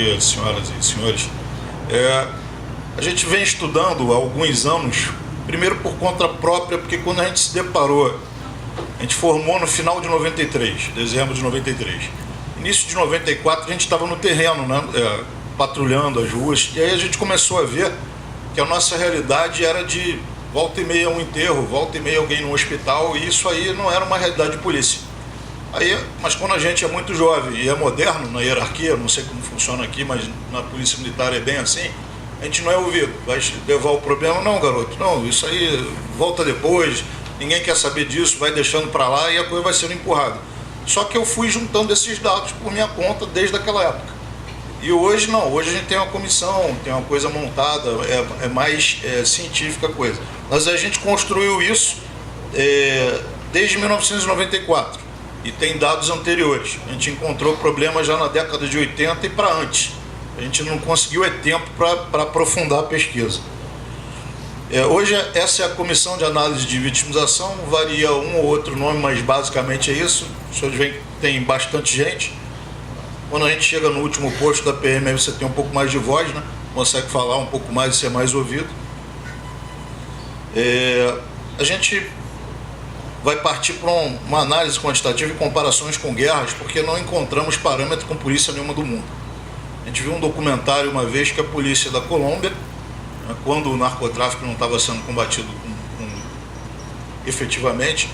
dia, senhoras e senhores. A gente vem estudando há alguns anos, primeiro por conta própria, porque quando a gente se deparou, a gente formou no final de 93, dezembro de 93. Início de 94 a gente estava no terreno, né, patrulhando as ruas, e aí a gente começou a ver que a nossa realidade era de volta e meia um enterro, volta e meia alguém no hospital, e isso aí não era uma realidade de polícia. Mas quando a gente é muito jovem e é moderno na hierarquia, não sei como funciona aqui, mas na polícia militar é bem assim, a gente não é ouvido. Vai levar o problema, não, garoto, não, isso aí volta depois, ninguém quer saber disso, vai deixando para lá e a coisa vai sendo empurrada. Só que eu fui juntando esses dados por minha conta desde aquela época. E hoje não, hoje a gente tem uma comissão, tem uma coisa montada, é mais científica a coisa. Mas a gente construiu isso desde 1994 e tem dados anteriores. A gente encontrou problemas já na década de 80 e para antes. A gente não conseguiu tempo para aprofundar a pesquisa. Hoje essa é a comissão de análise de vitimização, varia um ou outro nome, mas basicamente é isso. Os senhores veem que tem bastante gente. Quando a gente chega no último posto da PM, aí você tem um pouco mais de voz, né? Consegue falar um pouco mais e ser mais ouvido. A gente vai partir para uma análise quantitativa e comparações com guerras, porque não encontramos parâmetro com polícia nenhuma do mundo. A gente viu um documentário uma vez que a polícia da Colômbia, quando o narcotráfico não estava sendo combatido efetivamente,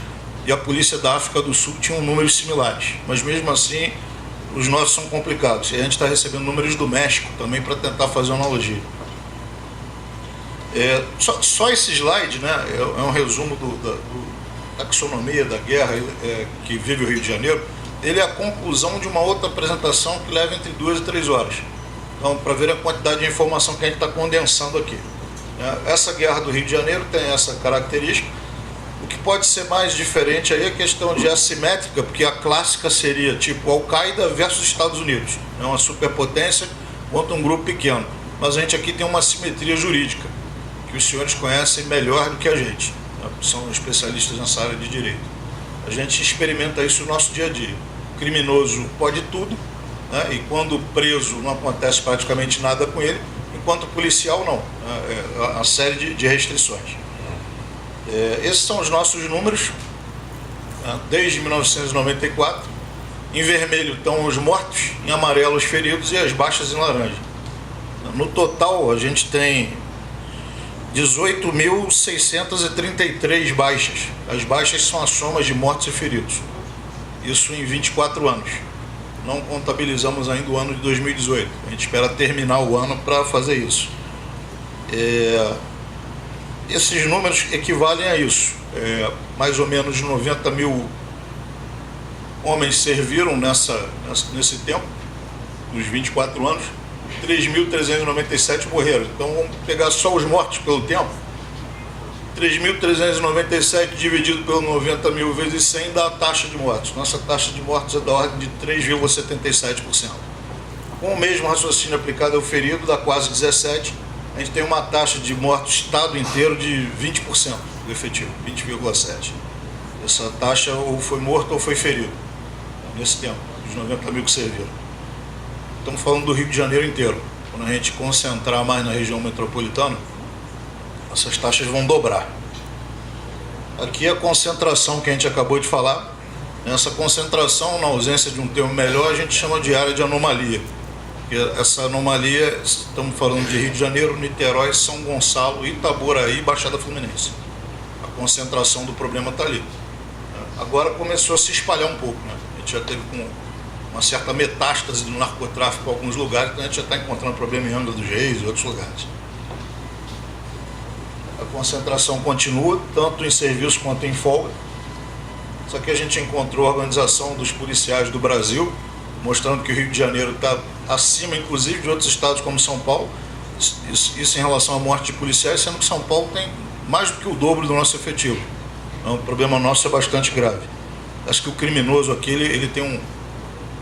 e a polícia da África do Sul tinham números similares, mas mesmo assim os nossos são complicados. E a gente está recebendo números do México também para tentar fazer uma analogia. Só esse slide, né, é um resumo da taxonomia da guerra que vive o Rio de Janeiro. Ele é a conclusão de uma outra apresentação que leva entre 2 e 3 horas. Então, para ver a quantidade de informação que a gente está condensando aqui. Essa guerra do Rio de Janeiro tem essa característica. O que pode ser mais diferente aí é a questão de assimétrica, porque a clássica seria tipo Al-Qaeda versus Estados Unidos. É uma superpotência contra um grupo pequeno. Mas a gente aqui tem uma simetria jurídica, que os senhores conhecem melhor do que a gente. São especialistas nessa área de direito. A gente experimenta isso no nosso dia a dia. O criminoso pode tudo, né? E quando preso não acontece praticamente nada com ele, enquanto policial não. É uma série de restrições. Esses são os nossos números, né? Desde 1994. Em vermelho estão os mortos, em amarelo os feridos e as baixas em laranja. No total a gente tem 18.633 baixas. As baixas são as somas de mortos e feridos. Isso em 24 anos. Não contabilizamos ainda o ano de 2018. A gente espera terminar o ano para fazer isso. Esses números equivalem a isso. Mais ou menos 90 mil homens serviram nesse tempo, nos 24 anos. 3.397 morreram. Então vamos pegar só os mortos pelo tempo. 3.397 dividido pelo 90 mil vezes 100 dá a taxa de mortos. Nossa taxa de mortos é da ordem de 3,77%. Com o mesmo raciocínio aplicado ao ferido, dá quase 17%. A gente tem uma taxa de mortos estado inteiro de 20% do efetivo, 20,7%. Essa taxa ou foi morto ou foi ferido nesse tempo, dos 90 mil que serviram. Estamos falando do Rio de Janeiro inteiro. Quando a gente concentrar mais na região metropolitana, essas taxas vão dobrar. Aqui a concentração que a gente acabou de falar. Essa concentração, na ausência de um termo melhor, a gente chama de área de anomalia. Porque essa anomalia, estamos falando de Rio de Janeiro, Niterói, São Gonçalo, Itaboraí e Baixada Fluminense. A concentração do problema está ali. Agora começou a se espalhar um pouco, né? A gente já teve uma certa metástase do narcotráfico em alguns lugares, então a gente já está encontrando problema em Angra dos Reis e outros lugares. A concentração continua, tanto em serviço quanto em folga. Isso aqui a gente encontrou a Organização dos Policiais do Brasil, mostrando que o Rio de Janeiro está acima, inclusive, de outros estados como São Paulo. Isso em relação à morte de policiais, sendo que São Paulo tem mais do que o dobro do nosso efetivo. Então, o problema nosso é bastante grave. Acho que o criminoso aqui, ele tem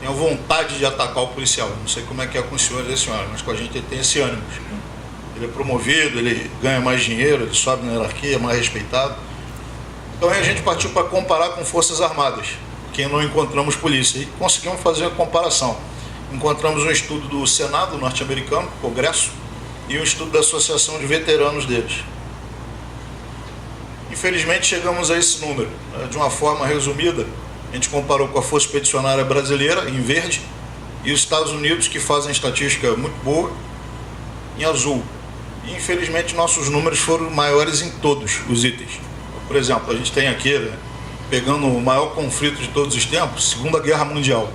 a vontade de atacar o policial. Não sei como é que é com os senhores e a senhora, mas com a gente ele tem esse ânimo. Ele é promovido, ele ganha mais dinheiro, ele sobe na hierarquia, é mais respeitado. Então aí a gente partiu para comparar com Forças Armadas, que não encontramos polícia, e conseguimos fazer a comparação. encontramos um estudo do Senado norte-americano, Congresso, e um estudo da Associação de Veteranos deles. Infelizmente chegamos a esse número, né? De uma forma resumida, a gente comparou com a Força Expedicionária Brasileira, em verde, e os Estados Unidos, que fazem estatística muito boa, em azul. E, infelizmente, nossos números foram maiores em todos os itens. Por exemplo, a gente tem aqui, né, pegando o maior conflito de todos os tempos, Segunda Guerra Mundial.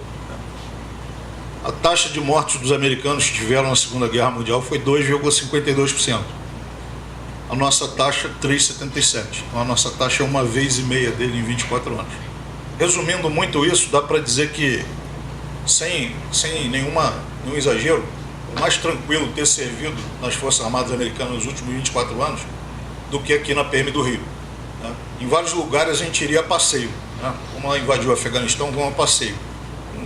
A taxa de mortes dos americanos que tiveram na Segunda Guerra Mundial foi 2,52%. A nossa taxa, 3,77%. Então, a nossa taxa é 1,5 vezes dele em 24 anos. Resumindo muito isso, dá para dizer que, sem nenhum exagero, é mais tranquilo ter servido nas Forças Armadas Americanas nos últimos 24 anos do que aqui na PM do Rio. Né? Em vários lugares a gente iria a passeio. Né? Como ela invadiu o Afeganistão, vamos a passeio.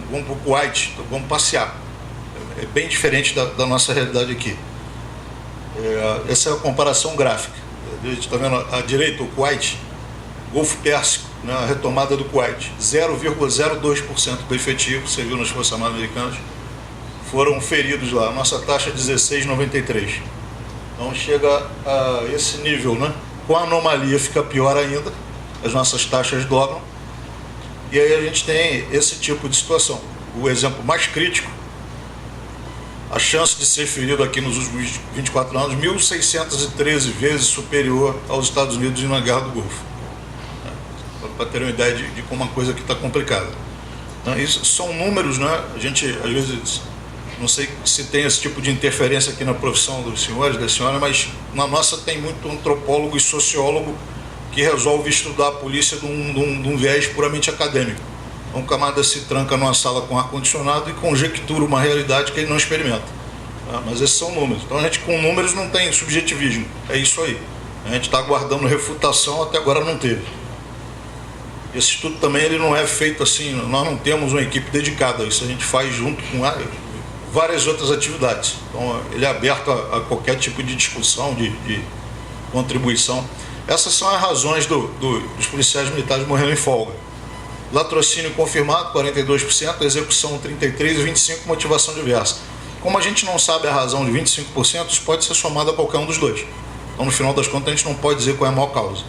Vamos para o Kuwait, então vamos passear. É bem diferente da nossa realidade aqui. Essa é a comparação gráfica. A gente está vendo à direita o Kuwait, Golfo Pérsico, né? A retomada do Kuwait. 0,02% do efetivo, você viu nas Forças Armadas Americanas, foram feridos lá. A nossa taxa é 16,93. Então chega a esse nível, né? Com a anomalia fica pior ainda, as nossas taxas dobram, e aí a gente tem esse tipo de situação. O exemplo mais crítico, a chance de ser ferido aqui nos últimos 24 anos, 1.613 vezes superior aos Estados Unidos na Guerra do Golfo. Para ter uma ideia de como uma coisa aqui está complicada. Isso são números, né? A gente, às vezes, não sei se tem esse tipo de interferência aqui na profissão dos senhores, da senhora, mas na nossa tem muito antropólogo e sociólogo que resolve estudar a polícia de um viés puramente acadêmico. Então, o camarada se tranca numa sala com ar-condicionado e conjectura uma realidade que ele não experimenta. Mas esses são números. Então, a gente com números não tem subjetivismo. É isso aí. A gente está aguardando refutação, até agora não teve. Esse estudo também ele não é feito assim, nós não temos uma equipe dedicada a isso, a gente faz junto com várias outras atividades. Então, ele é aberto a qualquer tipo de discussão, de contribuição. Essas são as razões dos policiais militares morrendo em folga. Latrocínio confirmado, 42%, execução 33% e 25% motivação diversa. Como a gente não sabe a razão de 25%, isso pode ser somado a qualquer um dos dois. Então, no final das contas, a gente não pode dizer qual é a maior causa.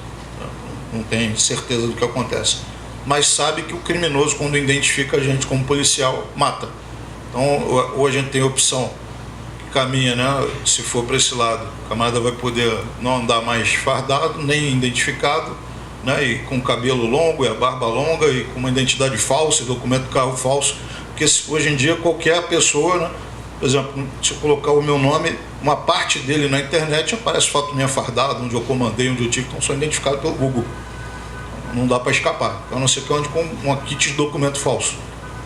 Não tem certeza do que acontece. Mas sabe que o criminoso, quando identifica a gente como policial, mata. Então, ou a gente tem a opção que caminha, né? Se for para esse lado, o camarada vai poder não andar mais fardado, nem identificado, né? E com cabelo longo, e a barba longa, e com uma identidade falsa, documento de carro falso. Porque hoje em dia, qualquer pessoa, né? Por exemplo, se eu colocar o meu nome, uma parte dele na internet aparece foto minha fardada, onde eu comandei, onde eu tive, então sou identificado pelo Google. Não dá para escapar, a não ser que eu ande com um kit de documento falso.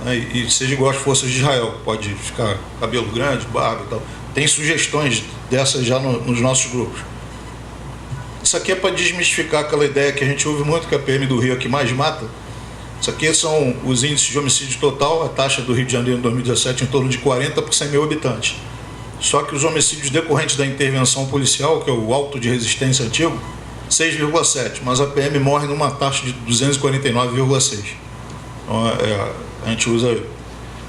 Né? E seja igual às forças de Israel, pode ficar cabelo grande, barba e tal. Tem sugestões dessas já nos nossos grupos. Isso aqui é para desmistificar aquela ideia que a gente ouve muito, que a PM do Rio é que mais mata. Isso aqui são os índices de homicídio total, a taxa do Rio de Janeiro em 2017 em torno de 40 por 100 mil habitantes. Só que os homicídios decorrentes da intervenção policial, que é o auto de resistência antigo, 6,7, mas a PM morre numa taxa de 249,6. Então, a gente usa.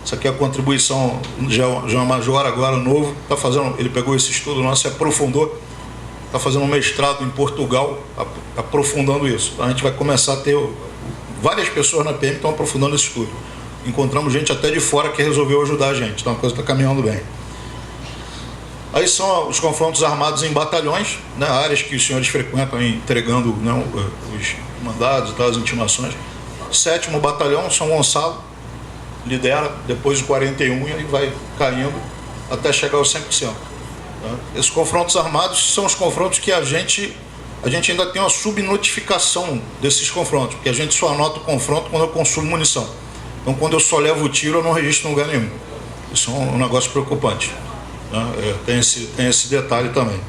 Isso aqui é a contribuição de um major agora novo, ele pegou esse estudo nosso e aprofundou, está fazendo um mestrado em Portugal, aprofundando isso. Então, a gente vai começar a ter várias pessoas na PM que estão aprofundando esse estudo. Encontramos gente até de fora que resolveu ajudar a gente, então a coisa está caminhando bem. Aí são os confrontos armados em batalhões, né, áreas que os senhores frequentam entregando, né, os mandados e tal, as intimações. 7º Batalhão, São Gonçalo, lidera, depois o 41 e aí vai caindo até chegar aos 100%. Né. Esses confrontos armados são os confrontos que a gente ainda tem uma subnotificação desses confrontos, porque a gente só anota o confronto quando eu consumo munição. Então, quando eu só levo o tiro, eu não registro em lugar nenhum. Isso é um negócio preocupante. Tem esse detalhe também.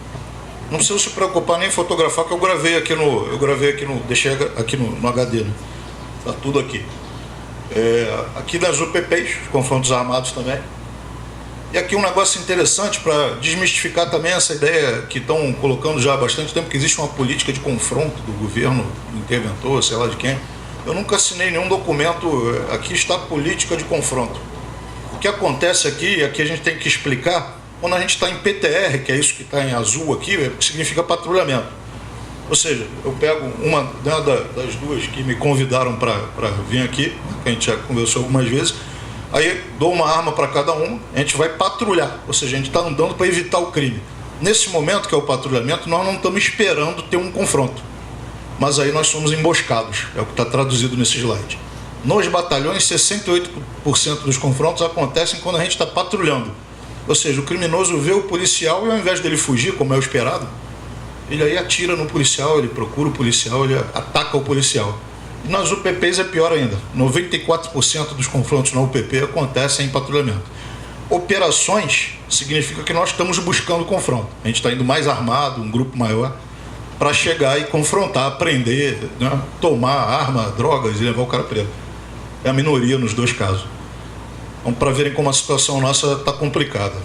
Não precisa se preocupar nem fotografar, que eu gravei aqui deixei aqui no HD, né? Tá tudo aqui. Aqui das UPPs, os confrontos armados também. E aqui um negócio interessante para desmistificar também essa ideia que estão colocando já há bastante tempo, que existe uma política de confronto do governo interventor, sei lá de quem. Eu nunca assinei nenhum documento, aqui está a política de confronto. que acontece aqui a gente tem que explicar, quando a gente está em PTR, que é isso que está em azul aqui, significa patrulhamento. Ou seja, eu pego uma das duas que me convidaram para vir aqui, que a gente já conversou algumas vezes, aí dou uma arma para cada um, a gente vai patrulhar, ou seja, a gente está andando para evitar o crime. Nesse momento, que é o patrulhamento, nós não estamos esperando ter um confronto, mas aí nós somos emboscados, é o que está traduzido nesse slide. Nos batalhões, 68% dos confrontos acontecem quando a gente está patrulhando. Ou seja, o criminoso vê o policial e ao invés dele fugir, como é o esperado, ele aí atira no policial, ele procura o policial, ele ataca o policial. E nas UPPs é pior ainda. 94% dos confrontos na UPP acontecem em patrulhamento. Operações significa que nós estamos buscando confronto. A gente está indo mais armado, um grupo maior, para chegar e confrontar, prender, né, tomar arma, drogas e levar o cara preso. É a minoria nos dois casos. Então, para verem como a situação nossa está complicada.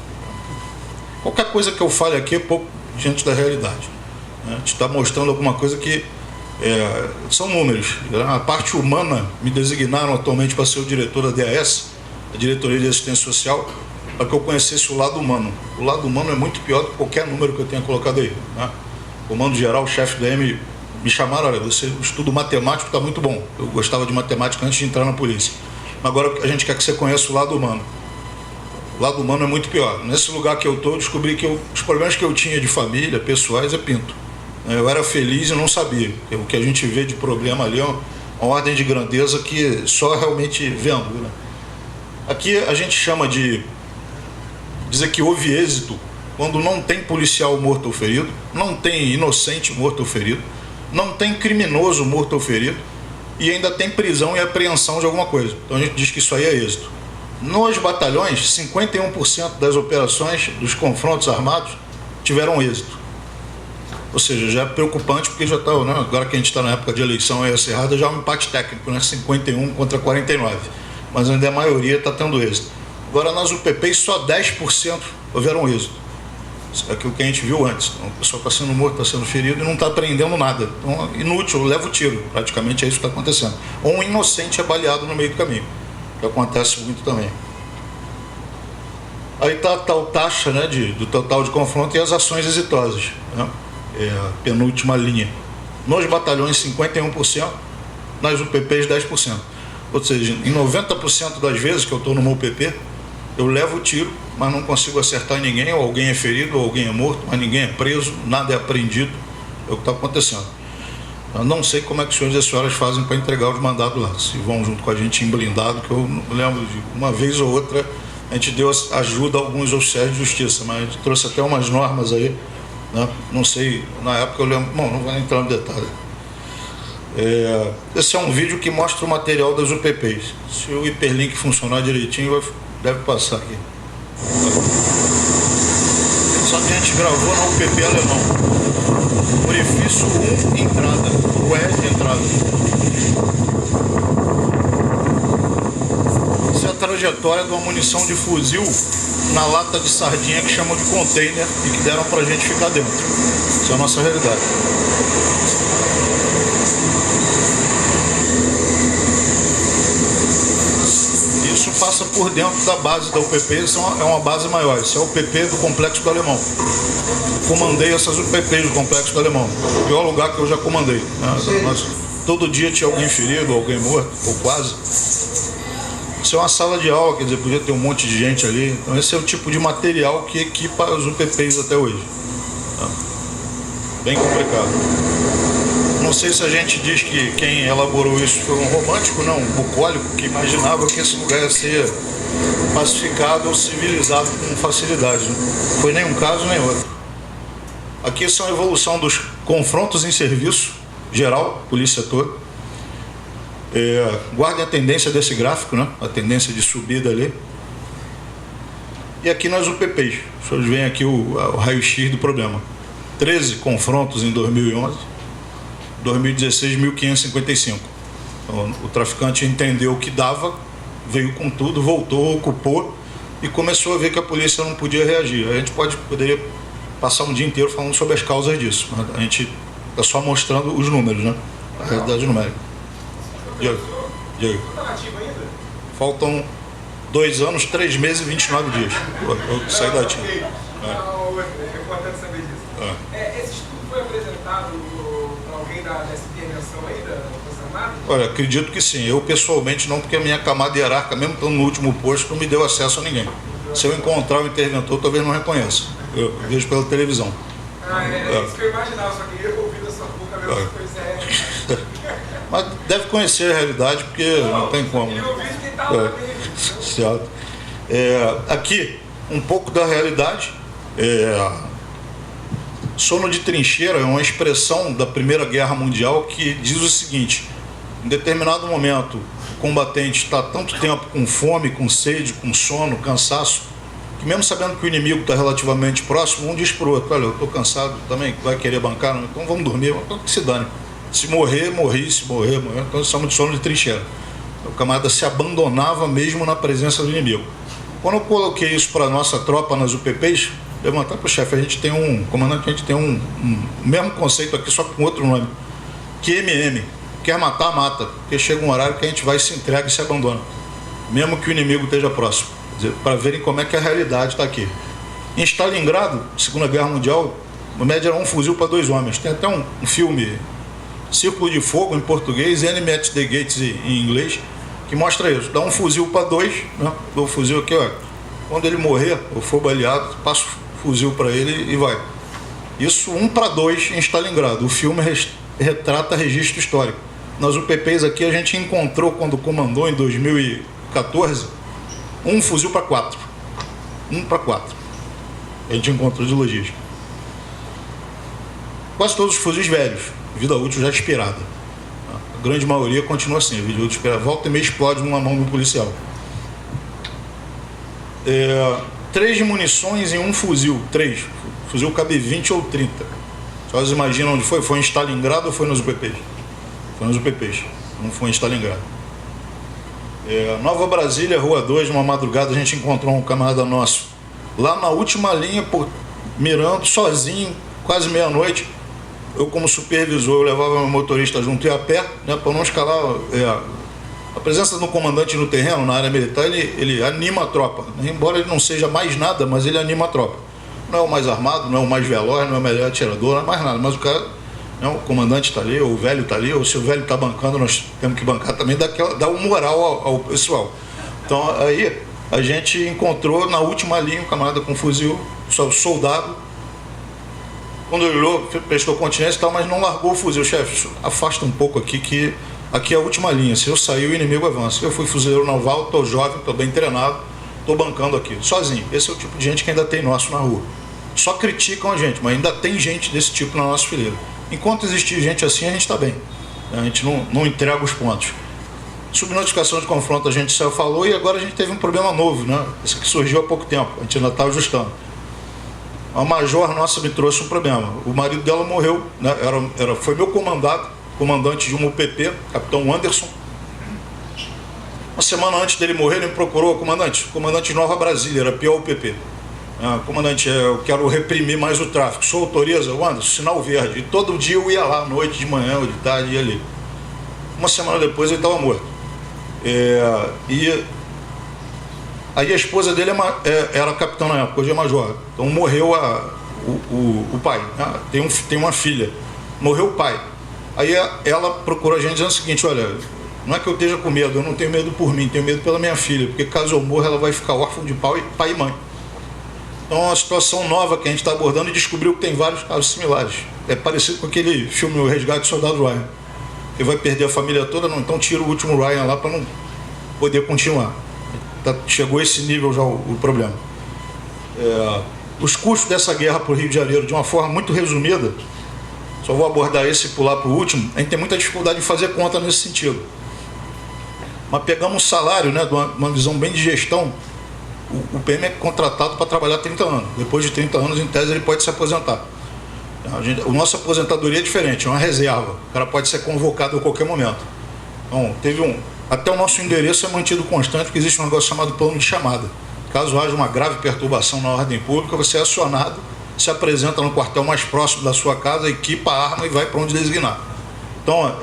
Qualquer coisa que eu fale aqui é pouco diante da realidade. A gente está mostrando alguma coisa que são números. A parte humana, me designaram atualmente para ser o diretor da DAS, a Diretoria de Assistência Social, para que eu conhecesse o lado humano. O lado humano é muito pior do que qualquer número que eu tenha colocado aí, né? Comando geral, o chefe da M me chamaram, olha, você estudo matemático está muito bom. Eu gostava de matemática antes de entrar na polícia. Agora a gente quer que você conheça o lado humano. O lado humano é muito pior. Nesse lugar que eu estou, descobri que os problemas que eu tinha de família, pessoais, é pinto. Eu era feliz e não sabia. O que a gente vê de problema ali é uma ordem de grandeza que só realmente vendo, né? Aqui a gente chama de dizer que houve êxito quando não tem policial morto ou ferido, não tem inocente morto ou ferido, não tem criminoso morto ou ferido e ainda tem prisão e apreensão de alguma coisa. Então a gente diz que isso aí é êxito. Nos batalhões, 51% das operações dos confrontos armados tiveram êxito. Ou seja, já é preocupante porque já está, né, agora que a gente está na época de eleição aí acirrada, já é um empate técnico, né, 51 contra 49. Mas ainda a maioria está tendo êxito. Agora nas UPPs só 10% houveram êxito. Isso é aquilo que a gente viu antes. Então, o pessoal está sendo morto, está sendo ferido e não está aprendendo nada. Então, inútil, leva o tiro. Praticamente é isso que está acontecendo. Ou um inocente é baleado no meio do caminho, que acontece muito também. Aí está a tal taxa, né, do total de confronto e as ações exitosas, né? É a penúltima linha. Nos batalhões, 51%, nas UPPs, 10%. Ou seja, em 90% das vezes que eu estou numa UPP, eu levo o tiro, mas não consigo acertar ninguém, ou alguém é ferido, ou alguém é morto, mas ninguém é preso, nada é apreendido. É o que está acontecendo. Eu não sei como é que os senhores e as senhoras fazem para entregar os mandados lá. Se vão junto com a gente em blindado, que eu lembro de uma vez ou outra, a gente deu ajuda a alguns oficiais de justiça, mas a gente trouxe até umas normas aí, né? Não sei, na época eu lembro, bom, não vou entrar no detalhe. Esse é um vídeo que mostra o material das UPPs. Se o hiperlink funcionar direitinho, deve passar aqui. Só que a gente gravou na UPP alemão. Orifício 1, entrada. O E de entrada. Essa é a trajetória de uma munição de fuzil na lata de sardinha que chamam de container e que deram pra gente ficar dentro. Essa é a nossa realidade. Isso passa por dentro da base da UPP, isso é uma base maior. Isso é o UPP do Complexo do Alemão. Comandei essas UPPs do Complexo do Alemão. O pior lugar que eu já comandei, né? Todo dia tinha alguém ferido, alguém morto, ou quase. Isso é uma sala de aula, quer dizer, podia ter um monte de gente ali. Então esse é o tipo de material que equipa as UPPs até hoje. Tá? Bem complicado. Não sei se a gente diz que quem elaborou isso foi um romântico, não, um bucólico, que imaginava que esse lugar ia ser pacificado ou civilizado com facilidade. Não foi nem um caso nem outro. Aqui são a evolução dos confrontos em serviço geral, polícia toda. Guardem a tendência desse gráfico, né? A tendência de subida ali. E aqui nas UPPs, os senhores veem aqui o raio-x do problema. 13 confrontos em 2011, 2016, 1.555. Então, o traficante entendeu o que dava, veio com tudo, voltou, ocupou e começou a ver que a polícia não podia reagir. A gente poderia passar um dia inteiro falando sobre as causas disso, mas a gente está só mostrando os números, né? A realidade numérica. Diego. Faltam 2 anos, 3 meses e 29 dias. Eu saí da ativa. É importante saber disso. Esse estudo foi apresentado para alguém dessa intervenção aí, da Força Armada? Olha, acredito que sim. Eu pessoalmente não, porque a minha camada hierárquica, mesmo estando no último posto, não me deu acesso a ninguém. Se eu encontrar o interventor, talvez não reconheça. Eu vejo pela televisão. Isso que eu imaginava, só queria ouvir da sua boca a mesma coisa. Mas deve conhecer a realidade, porque não tem como. Eu ouvi quem está lá mesmo. Certo. Aqui, um pouco da realidade. Sono de trincheira é uma expressão da Primeira Guerra Mundial que diz o seguinte: em determinado momento, o combatente está tanto tempo com fome, com sede, com sono, cansaço, que mesmo sabendo que o inimigo está relativamente próximo, um diz para o outro: olha, eu estou cansado também, vai querer bancar? Não? Então vamos dormir, então que se dane. Se morrer, morri, se morrer, morrer. Então nós chamamos de sono de trincheira. O camarada se abandonava mesmo na presença do inimigo. Quando eu coloquei isso para a nossa tropa nas UPPs, levantar para o chefe, a gente tem comandante, a gente tem um mesmo conceito aqui, só com outro nome, QMM, quer matar, mata, porque chega um horário que a gente vai, se entrega e se abandona, mesmo que o inimigo esteja próximo, para verem como é que a realidade está aqui. Em Stalingrado, Segunda Guerra Mundial, a média era um fuzil para 2 homens. Tem até um filme, Círculo de Fogo, em português, Enemy at the Gates em inglês, que mostra isso. Dá um fuzil para 2, né? Dou o fuzil aqui, ó. Quando ele morrer ou for baleado, passo o fuzil para ele e vai. Isso 1 para 2 em Stalingrado. O filme retrata registro histórico. Nas UPPs aqui a gente encontrou, quando comandou em 2014, um fuzil para 4. 1 para 4. A gente encontrou de logística. Quase todos os fuzis velhos, vida útil já expirada. A grande maioria continua assim, vida útil expirada. Volta e meia explode numa mão do policial. 3 munições em um fuzil. 3. O fuzil cabe 20 ou 30. Vocês imaginam onde foi? Foi em Stalingrado ou foi nos UPPs? Foi nos UPPs, não foi em Stalingrado. Nova Brasília, Rua 2, numa madrugada, a gente encontrou um camarada nosso lá na última linha, mirando, sozinho, quase meia-noite. Eu, como supervisor, eu levava meu motorista junto e a pé, né, para não escalar. A presença do comandante no terreno, na área militar, ele anima a tropa. Embora ele não seja mais nada, mas ele anima a tropa. Não é o mais armado, não é o mais veloz, não é o melhor atirador, não é mais nada. Mas o cara, né, o comandante está ali, ou o velho está ali, ou se o velho está bancando, nós temos que bancar também, dá um moral ao pessoal. Então aí a gente encontrou na última linha um camarada com fuzil, soldado. Quando ele olhou, prestou continência e tal, mas não largou o fuzil. Chefe, afasta um pouco aqui, que aqui é a última linha. Se eu sair, o inimigo avança. Eu fui fuzileiro naval, estou jovem, estou bem treinado, estou bancando aqui, sozinho. Esse é o tipo de gente que ainda tem nosso na rua. Só criticam a gente, mas ainda tem gente desse tipo na nossa fileira. Enquanto existir gente assim, a gente está bem. A gente não entrega os pontos. Subnotificação de confronto a gente já falou, e agora a gente teve um problema novo, né? Esse aqui surgiu há pouco tempo, a gente ainda está ajustando. A major nossa me trouxe um problema. O marido dela morreu, né? Foi meu comandante de uma UPP, capitão Anderson. Uma semana antes dele morrer, ele me procurou: comandante de Nova Brasília, era pior UPP. Comandante, eu quero reprimir mais o tráfico. O senhor autoriza? O Anderson, sinal verde. E todo dia eu ia lá, à noite, de manhã ou de tarde, ia ali. Uma semana depois ele estava morto. Aí a esposa dele era capitão na época, hoje é major. Então morreu o pai, né? Tem uma filha. Morreu o pai. Aí ela procurou a gente dizendo o seguinte: olha, não é que eu esteja com medo, eu não tenho medo por mim, tenho medo pela minha filha, porque caso eu morra ela vai ficar órfã de pai e mãe. Então é uma situação nova que a gente está abordando, e descobriu que tem vários casos similares. É parecido com aquele filme O Resgate do Soldado Ryan. Ele vai perder a família toda, não, então tira o último Ryan lá para não poder continuar. Chegou a esse nível já o problema. Os custos dessa guerra para o Rio de Janeiro, de uma forma muito resumida, só vou abordar esse e pular para o último. A gente tem muita dificuldade de fazer conta nesse sentido. Mas pegamos um salário, né, de uma visão bem de gestão. O PM é contratado para trabalhar 30 anos. Depois de 30 anos, em tese, ele pode se aposentar. A nossa aposentadoria é diferente, é uma reserva. O cara pode ser convocado a qualquer momento. Então, até o nosso endereço é mantido constante, porque existe um negócio chamado plano de chamada. Caso haja uma grave perturbação na ordem pública, você é acionado, se apresenta no quartel mais próximo da sua casa, equipa a arma e vai para onde designar. Então,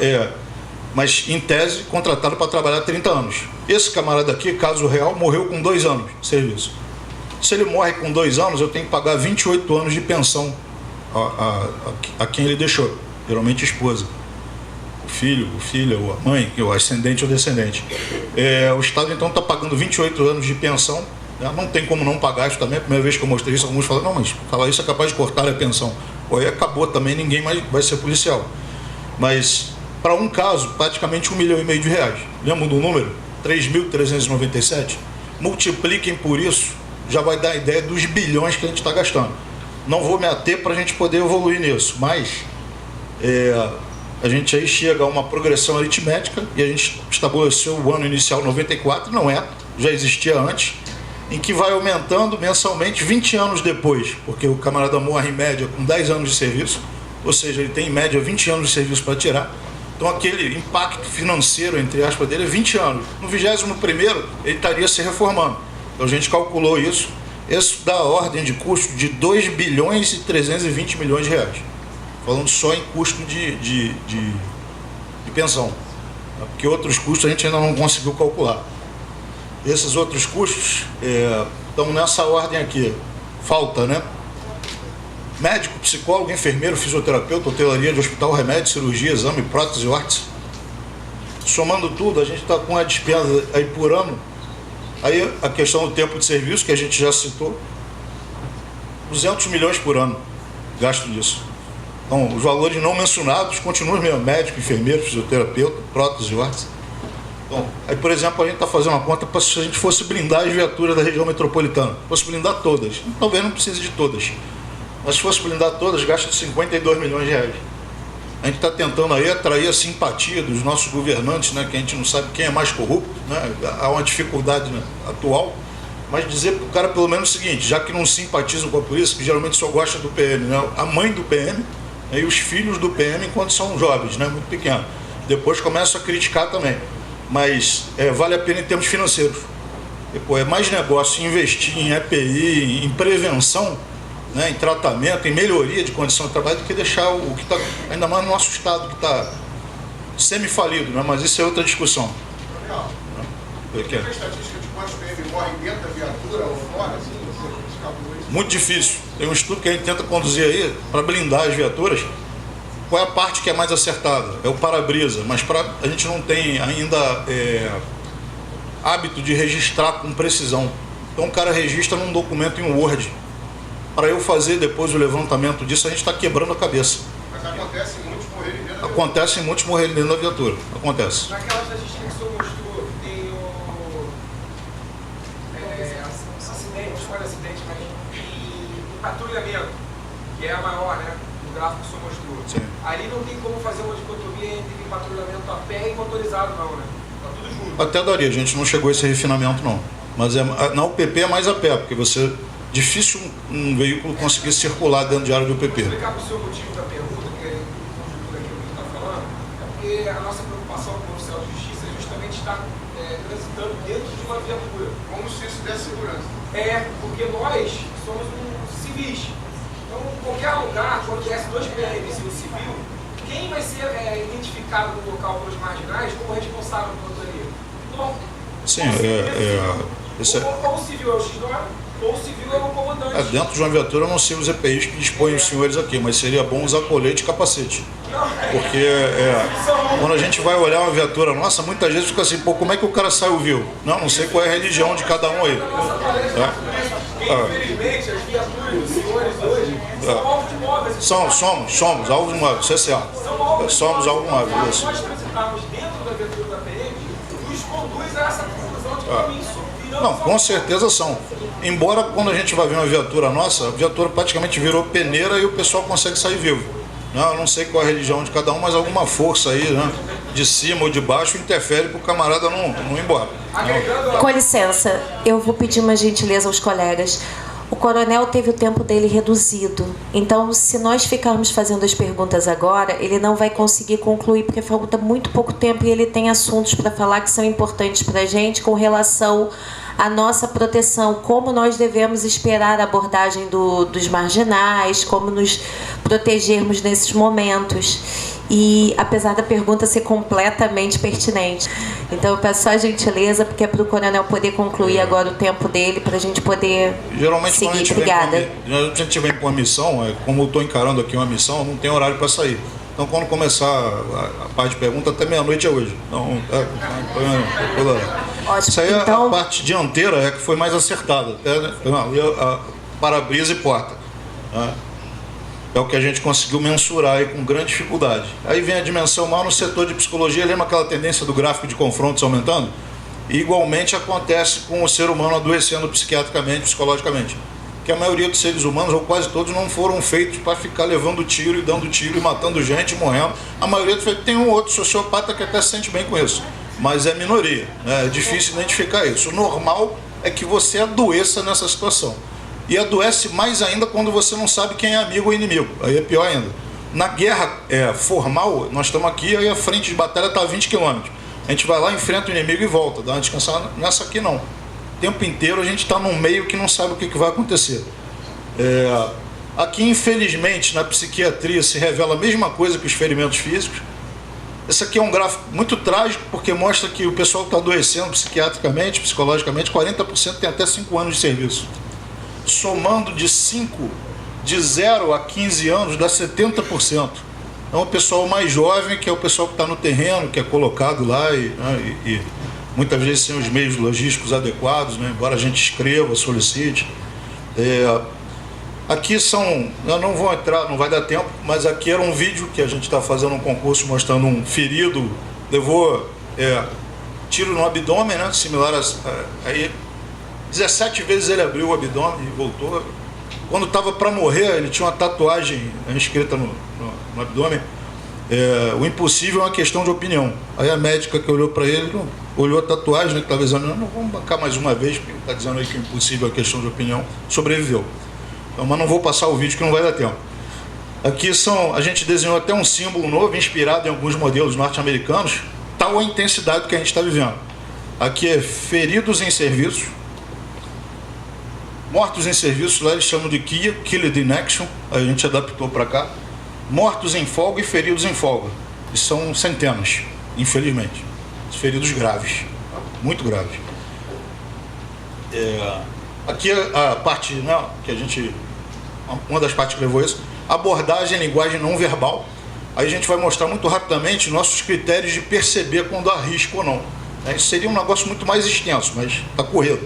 mas em tese contratado para trabalhar 30 anos. Esse camarada aqui, caso real, morreu com 2 anos de serviço. Se ele morre com 2 anos, eu tenho que pagar 28 anos de pensão a quem ele deixou, geralmente a esposa, o filho, a filha, ou a mãe, o ascendente ou descendente. O Estado então está pagando 28 anos de pensão, né? Não tem como não pagar isso também. A primeira vez que eu mostrei isso, alguns falaram, não, mas falar isso é capaz de cortar a pensão. Pô, aí acabou também, ninguém mais vai ser policial. Mas para um caso, praticamente R$1,5 milhão. Lembram do número? 3.397. Multipliquem por isso, já vai dar a ideia dos bilhões que a gente está gastando. Não vou me ater para a gente poder evoluir nisso, mas a gente aí chega a uma progressão aritmética e a gente estabeleceu o ano inicial 94, não é, já existia antes, em que vai aumentando mensalmente 20 anos depois, porque o camarada morre em média com 10 anos de serviço, ou seja, ele tem em média 20 anos de serviço para tirar. Então aquele impacto financeiro, entre aspas, dele é 20 anos. No 21º, ele estaria se reformando. Então a gente calculou isso. Isso dá a ordem de custo de 2 bilhões e 320 milhões de reais. Falando só em custo de pensão. Porque outros custos a gente ainda não conseguiu calcular. Esses outros custos estão nessa ordem aqui. Falta, né? Médico, psicólogo, enfermeiro, fisioterapeuta, hotelaria de hospital, remédio, cirurgia, exame, prótese, órtese. Somando tudo, a gente está com a despesa aí por ano. Aí a questão do tempo de serviço, que a gente já citou, 200 milhões por ano, gasto disso. Então, os valores não mencionados continuam mesmo, médico, enfermeiro, fisioterapeuta, prótese, órtese. Então, aí, por exemplo, a gente está fazendo uma conta para se a gente fosse blindar as viaturas da região metropolitana, fosse blindar todas, talvez não precise de todas, mas se fosse blindar todas, gasta 52 milhões de reais. A gente está tentando aí atrair a simpatia dos nossos governantes, né, que a gente não sabe quem é mais corrupto, né, há uma dificuldade, né, atual, mas dizer para o cara pelo menos o seguinte, já que não simpatizam com a polícia, que geralmente só gosta do PM, né, a mãe do PM, né, e os filhos do PM enquanto são jovens, né, muito pequenos, depois começam a criticar também, mas vale a pena em termos financeiros. E, pô, é mais negócio investir em EPI, em prevenção, né, em tratamento, em melhoria de condição de trabalho, do que deixar o que está, ainda mais no nosso estado, que está semi-falido, né, mas isso é outra discussão. Legal. Tem estatística de quantos PM morrem dentro da viatura ou fora? Assim, muito difícil. Tem um estudo que a gente tenta conduzir aí para blindar as viaturas. Qual é a parte que é mais acertada? É o para-brisa, mas a gente não tem ainda hábito de registrar com precisão. Então o cara registra num documento em Word. Para eu fazer depois o levantamento disso, a gente está quebrando a cabeça. Mas acontece muitos morrerem dentro da viatura. Acontece muitos morrerem dentro da viatura. Acontece. Naquela estatística que o senhor mostrou, tem acidente, mas em patrulhamento, que é a maior, né? No gráfico que o senhor mostrou. Sim. Ali não tem como fazer uma dicotomia entre patrulhamento a pé e motorizado, não, né? Tá tudo junto. Até daria, a gente não chegou a esse refinamento, não. Mas na UPP é mais a pé, porque difícil um veículo conseguir circular dentro de área de UPP. Vou explicar para o senhor o motivo da pergunta, que é conjuntura aqui que a gente está falando, é porque a nossa preocupação com o oficial de justiça é justamente estar transitando dentro de uma viatura. Como se isso desse segurança. Porque nós somos civis. Então, em qualquer lugar, quando desce 2 PMs e um civil, quem vai ser identificado no local pelos marginais como responsável pela autoria? Então, sim, ou o civil é o X9, ou o civil é o comandante. Dentro de uma viatura eu não sei os EPIs que dispõem os senhores aqui, mas seria bom usar colete e capacete. Porque quando a gente vai olhar uma viatura nossa, muitas vezes fica assim, pô, como é que o cara saiu vivo? Não sei qual é a religião de cada um aí. Infelizmente, as viaturas dos senhores hoje são alvos de móveis. Somos alvos de móveis, CCA. Somos alvos de móveis. Se nós transitarmos dentro da viatura da PM, nos conduz a essa conclusão de que isso. Não, com certeza são. Embora quando a gente vai ver uma viatura nossa, a viatura praticamente virou peneira e o pessoal consegue sair vivo. Eu não sei qual é a religião de cada um, mas alguma força aí, né, de cima ou de baixo, interfere para o camarada não ir embora. Com licença, eu vou pedir uma gentileza aos colegas. O coronel teve o tempo dele reduzido, então se nós ficarmos fazendo as perguntas agora, ele não vai conseguir concluir, porque falta muito pouco tempo e ele tem assuntos para falar que são importantes para a gente com relação a nossa proteção, como nós devemos esperar a abordagem dos marginais, como nos protegermos nesses momentos. E apesar da pergunta ser completamente pertinente. Então eu peço só a gentileza, porque é para o coronel poder concluir agora o tempo dele, para a gente poder geralmente, seguir. Quando a gente vem com uma missão, como eu estou encarando aqui uma missão, não tem horário para sair. Então, quando começar a parte de pergunta, até meia-noite é hoje. Então, ótimo. Isso aí, então, a parte dianteira é que foi mais acertada. Para-brisa e porta. Né? É o que a gente conseguiu mensurar aí com grande dificuldade. Aí vem a dimensão maior no setor de psicologia. Lembra aquela tendência do gráfico de confrontos aumentando? E igualmente acontece com o ser humano adoecendo psiquiatricamente, psicologicamente. Que a maioria dos seres humanos, ou quase todos, não foram feitos para ficar levando tiro e dando tiro e matando gente e morrendo. A maioria tem um outro sociopata que até se sente bem com isso, mas é minoria, né? É difícil identificar isso. O normal é que você adoeça nessa situação. E adoece mais ainda quando você não sabe quem é amigo ou inimigo. Aí é pior ainda. Na guerra formal, nós estamos aqui, aí a frente de batalha está a 20 quilômetros. A gente vai lá, enfrenta o inimigo e volta, dá uma descansada. Nessa aqui não. O tempo inteiro a gente está num meio que não sabe o que vai acontecer. Aqui, infelizmente, na psiquiatria se revela a mesma coisa que os ferimentos físicos. Esse aqui é um gráfico muito trágico, porque mostra que o pessoal está adoecendo psiquiatricamente, psicologicamente, 40% tem até 5 anos de serviço. Somando de 0 a 15 anos, dá 70%. Então, o pessoal mais jovem, que é o pessoal que está no terreno, que é colocado lá e muitas vezes sem os meios logísticos adequados, né? Embora a gente escreva, solicite. Aqui são, eu não vou entrar, não vai dar tempo, mas aqui era um vídeo que a gente está fazendo um concurso mostrando um ferido, levou tiro no abdômen, né? Similar aí 17 vezes ele abriu o abdômen e voltou. Quando estava para morrer, ele tinha uma tatuagem escrita no abdômen. O impossível é uma questão de opinião. Aí a médica que olhou para ele, olhou a tatuagem, né, que estava dizendo, não, vamos bancar mais uma vez, porque está dizendo aí que o impossível é uma questão de opinião, sobreviveu. Então, mas não vou passar o vídeo que não vai dar tempo. Aqui a gente desenhou até um símbolo novo, inspirado em alguns modelos norte-americanos, tal a intensidade que a gente está vivendo. Aqui é feridos em serviço, mortos em serviço, lá eles chamam de KIA, Killed in Action, a gente adaptou para cá. Mortos em folga e feridos em folga. E são centenas, infelizmente. Feridos graves, muito graves. Aqui a parte, né, que a gente... Uma das partes que levou isso, abordagem em linguagem não verbal. Aí a gente vai mostrar muito rapidamente nossos critérios de perceber quando há risco ou não. Isso seria um negócio muito mais extenso, mas está correto.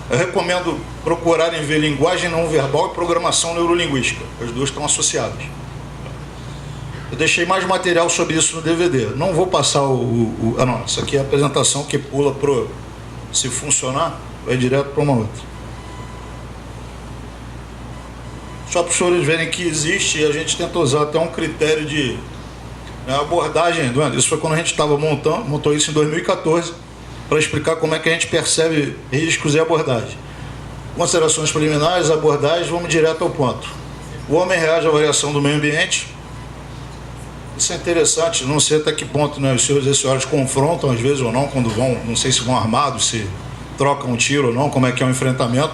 Eu recomendo procurarem ver linguagem não verbal e programação neurolinguística. As duas estão associadas. Eu deixei mais material sobre isso no DVD. Não vou passar não, isso aqui é a apresentação que pula pro... Se funcionar, vai direto para uma outra. Só para os senhores verem que existe, e a gente tenta usar até um critério de abordagem. Isso foi quando a gente estava montou isso em 2014, para explicar como é que a gente percebe riscos e abordagem. Considerações preliminares, abordagem, vamos direto ao ponto. O homem reage à variação do meio ambiente. Isso é interessante, não sei até que ponto, né, os senhores e as senhoras confrontam às vezes ou não, quando vão, não sei se vão armados, se trocam um tiro ou não, como é que é o enfrentamento,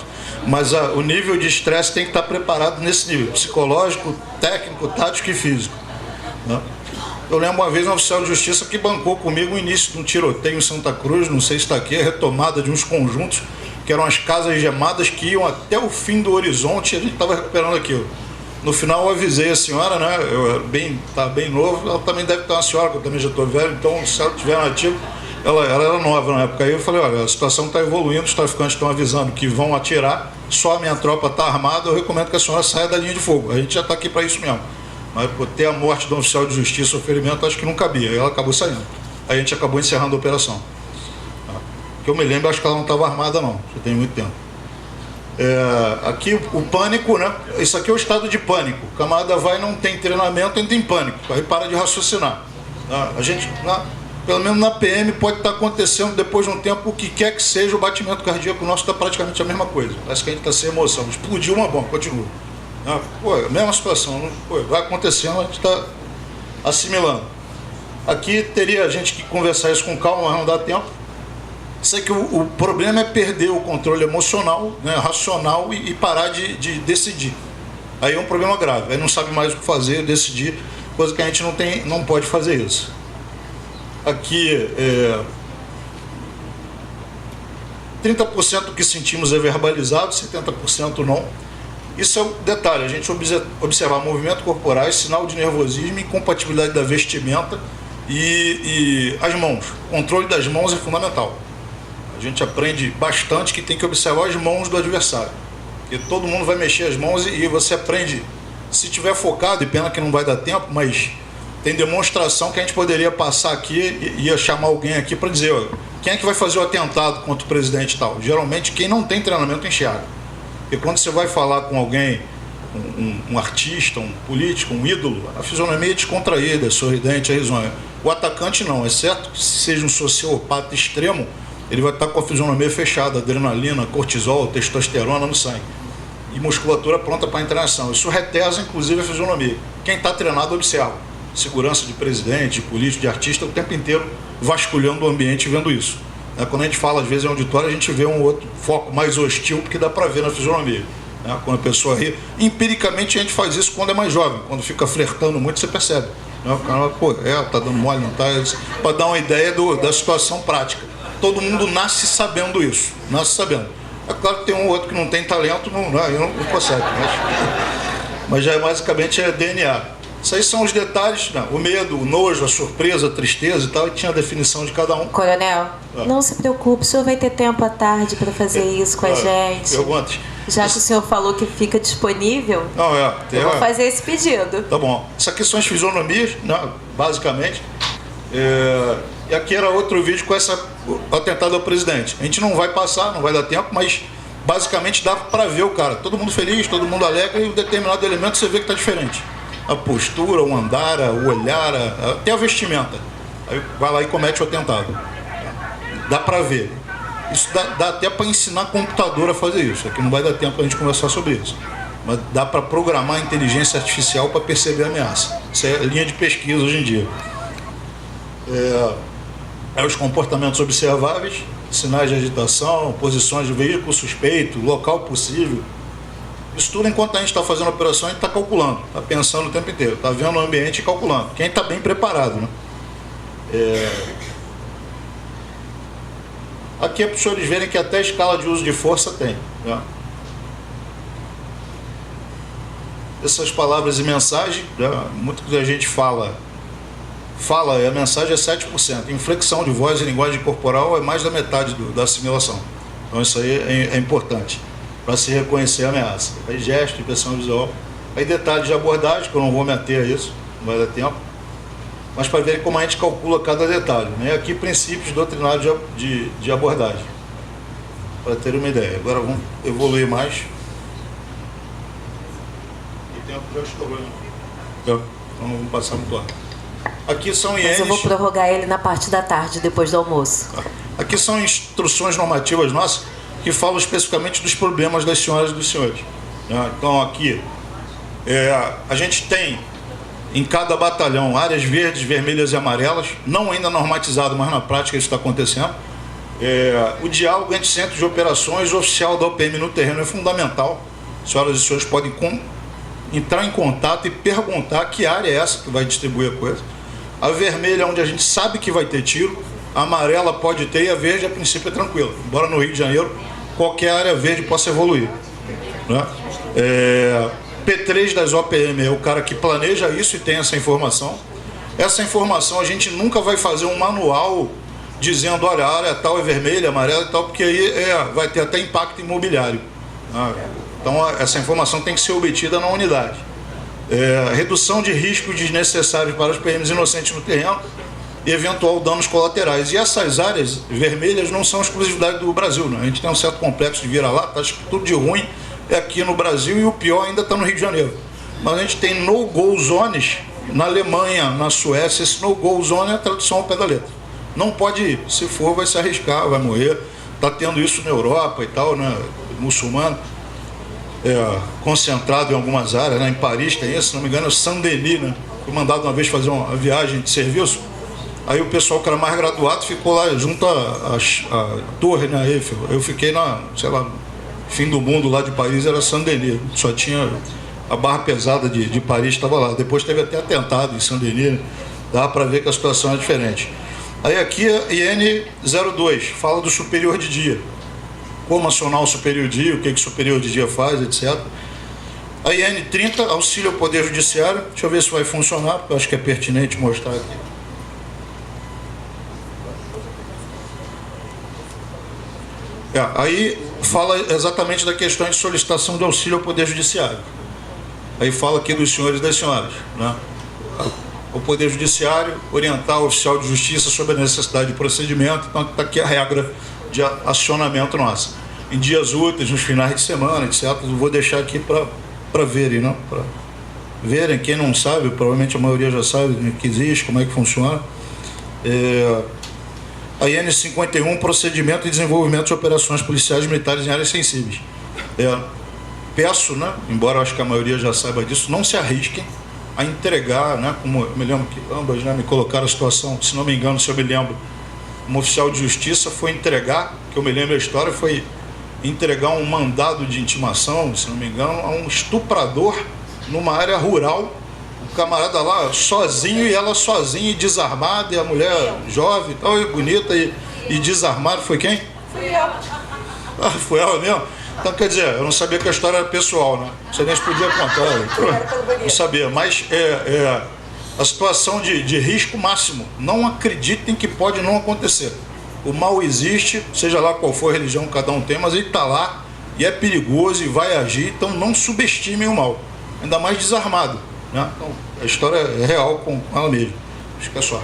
mas o nível de estresse tem que estar preparado nesse nível, psicológico, técnico, tático e físico. Né? Eu lembro uma vez um oficial de justiça que bancou comigo o início de um tiroteio em Santa Cruz, não sei se está aqui, a retomada de uns conjuntos, que eram as casas gemadas que iam até o fim do horizonte e a gente estava recuperando aquilo. No final eu avisei a senhora, né, eu estava bem novo, ela também deve ter uma senhora, que eu também já estou velho, então se ela tiver nativo, ela era nova na época. Aí eu falei, olha, a situação está evoluindo, os traficantes estão avisando que vão atirar, só a minha tropa está armada, eu recomendo que a senhora saia da linha de fogo, a gente já está aqui para isso mesmo. Mas por ter a morte de um oficial de justiça, o ferimento, acho que não cabia, aí ela acabou saindo. Aí a gente acabou encerrando a operação. Que eu me lembro, acho que ela não estava armada não, já tem muito tempo. Aqui o pânico, né? Isso aqui é o estado de pânico. O camarada vai, não tem treinamento, entra em pânico, aí para de raciocinar. A gente, pelo menos na PM, pode estar acontecendo depois de um tempo, o que quer que seja, o batimento cardíaco nosso está praticamente a mesma coisa. Parece que a gente está sem emoção. Explodiu uma bomba, continua. Mesma situação, vai acontecendo, a gente está assimilando. Aqui teria a gente que conversar isso com calma, mas não dá tempo. Sei que o problema é perder o controle emocional, né, racional e parar de decidir. Aí é um problema grave. Aí não sabe mais o que fazer, decidir, coisa que a gente não pode fazer isso. Aqui, 30% do que sentimos é verbalizado, 70% não. Isso é um detalhe, a gente observar movimento corporais, sinal de nervosismo, incompatibilidade da vestimenta e as mãos. O controle das mãos é fundamental. A gente aprende bastante que tem que observar as mãos do adversário. Porque todo mundo vai mexer as mãos e você aprende, se tiver focado, e pena que não vai dar tempo, mas tem demonstração que a gente poderia passar aqui e ia chamar alguém aqui para dizer, ó, quem é que vai fazer o atentado contra o presidente e tal? Geralmente quem não tem treinamento enxerga. Porque quando você vai falar com alguém, um artista, um político, um ídolo, a fisionomia é descontraída, é sorridente, é risonha. O atacante não, exceto que seja um sociopata extremo, ele vai estar com a fisionomia fechada, adrenalina, cortisol, testosterona no sangue. E musculatura pronta para a internação. Isso retesa, inclusive, a fisionomia. Quem está treinado observa. Segurança de presidente, de político, de artista, o tempo inteiro vasculhando o ambiente e vendo isso. Quando a gente fala, às vezes, em auditório, a gente vê um outro foco mais hostil, porque dá para ver na fisionomia. Quando a pessoa ri. Empiricamente, a gente faz isso quando é mais jovem. Quando fica flertando muito, você percebe. O cara, pô, tá dando mole, não tá? Para dar uma ideia da situação prática. Todo mundo nasce sabendo isso, nasce sabendo. É claro que tem um ou outro que não tem talento, não consegue, mas já basicamente é DNA. Isso aí são os detalhes, né? O medo, o nojo, a surpresa, a tristeza e tal, e tinha a definição de cada um. Coronel, não se preocupe, o senhor vai ter tempo à tarde para fazer isso com a gente. Perguntas. Já que o senhor falou que fica disponível, eu vou fazer esse pedido. Tá bom. Isso aqui são as fisionomias, né? Basicamente. E aqui era outro vídeo com o atentado ao presidente. A gente não vai passar, não vai dar tempo, mas basicamente dá para ver o cara. Todo mundo feliz, todo mundo alegre, e um determinado elemento você vê que está diferente. A postura, o andar, o olhar, até a vestimenta. Aí vai lá e comete o atentado. Dá para ver. Isso dá até para ensinar computador a fazer isso. Aqui não vai dar tempo para a gente conversar sobre isso. Mas dá para programar a inteligência artificial para perceber a ameaça. Isso é linha de pesquisa hoje em dia. Os comportamentos observáveis, sinais de agitação, posições de veículo suspeito, local possível. Isso tudo, enquanto a gente está fazendo a operação, a gente está calculando, está pensando o tempo inteiro, está vendo o ambiente e calculando. Quem está bem preparado, né? Aqui é para os senhores verem que até a escala de uso de força tem. Né? Essas palavras e mensagem, né? Muito que a gente fala e a mensagem é 7%. Inflexão de voz e linguagem corporal é mais da metade da assimilação. Então isso aí é importante para se reconhecer a ameaça. Aí gesto, impressão visual. Aí detalhes de abordagem, que eu não vou me ater a isso, não vai dar tempo. Mas para ver como a gente calcula cada detalhe. Né? Aqui princípios doutrinários de abordagem. Para ter uma ideia. Agora vamos evoluir mais. E tempo já estourou. Então vamos passar muito rápido. Aqui são ienes. Mas eu vou prorrogar ele na parte da tarde, depois do almoço. Aqui são instruções normativas nossas que falam especificamente dos problemas das senhoras e dos senhores. Então aqui a gente tem em cada batalhão áreas verdes, vermelhas e amarelas, não ainda normatizado, mas na prática isso está acontecendo. O diálogo entre centros de operações e o oficial da OPM no terreno é fundamental. Senhoras e senhores podem entrar em contato e perguntar que área é essa que vai distribuir a coisa. A vermelha é onde a gente sabe que vai ter tiro, a amarela pode ter e a verde a princípio é tranquila. Embora no Rio de Janeiro qualquer área verde possa evoluir. Né? P3 das OPM é o cara que planeja isso e tem essa informação. Essa informação a gente nunca vai fazer um manual dizendo, olha, a área tal é vermelha, amarela e tal, porque aí vai ter até impacto imobiliário. Então essa informação tem que ser obtida na unidade. Redução de riscos desnecessários para os PMs inocentes no terreno e eventual danos colaterais. E essas áreas vermelhas não são exclusividade do Brasil, né? A gente tem um certo complexo de vira-lata, acho que tudo de ruim é aqui no Brasil e o pior ainda está no Rio de Janeiro. Mas a gente tem no-go zones na Alemanha, na Suécia. Esse no-go zone é a tradução ao pé da letra. Não pode ir, se for vai se arriscar, vai morrer. Está tendo isso na Europa e tal, né? Muçulmano. Concentrado em algumas áreas, né? Em Paris tem isso, se não me engano, é o Saint-Denis, né? Fui mandado uma vez fazer uma viagem de serviço, Aí o pessoal que era mais graduado ficou lá junto à torre, né, Eiffel. Eu fiquei na, sei lá, fim do mundo lá de Paris, era Saint-Denis. Só tinha a barra pesada de Paris, estava lá. Depois teve até atentado em Saint-Denis, dá para ver que a situação é diferente. Aí aqui a IN 02, fala do superior de dia. Como acionar o superior de dia, o que o superior de dia faz, etc. A IN 30, auxílio ao Poder Judiciário. Deixa eu ver se vai funcionar, porque eu acho que é pertinente mostrar aqui. Aí fala exatamente da questão de solicitação de auxílio ao Poder Judiciário. Aí fala aqui dos senhores e das senhoras, né? O Poder Judiciário orientar o oficial de justiça sobre a necessidade de procedimento. Então está aqui a regra de acionamento nossa. Em dias úteis, nos finais de semana, etc. Eu vou deixar aqui para verem, né? Para verem, quem não sabe, provavelmente a maioria já sabe que existe, como é que funciona. A IN 51, procedimento e desenvolvimento de operações policiais e militares em áreas sensíveis. Peço, né, embora eu acho que a maioria já saiba disso, não se arrisquem a entregar, né, como eu me lembro que ambas, né, me colocaram a situação, se não me engano, se eu me lembro, um oficial de justiça foi entregar, que eu me lembro a história, foi entregar um mandado de intimação, se não me engano, a um estuprador numa área rural. O camarada lá sozinho e ela sozinha e desarmada, e a mulher jovem e tal, e bonita e desarmada. Foi quem? Fui eu. Ah, foi ela mesmo? Então, quer dizer, eu não sabia que a história era pessoal, né? Você nem podia contar. Não sabia, mas a situação de risco máximo. Não acreditem que pode não acontecer. O mal existe, seja lá qual for a religião que cada um tem, mas ele está lá e é perigoso e vai agir, então não subestimem o mal. Ainda mais desarmado, né? Então, a história é real com ela mesma. Acho que é só.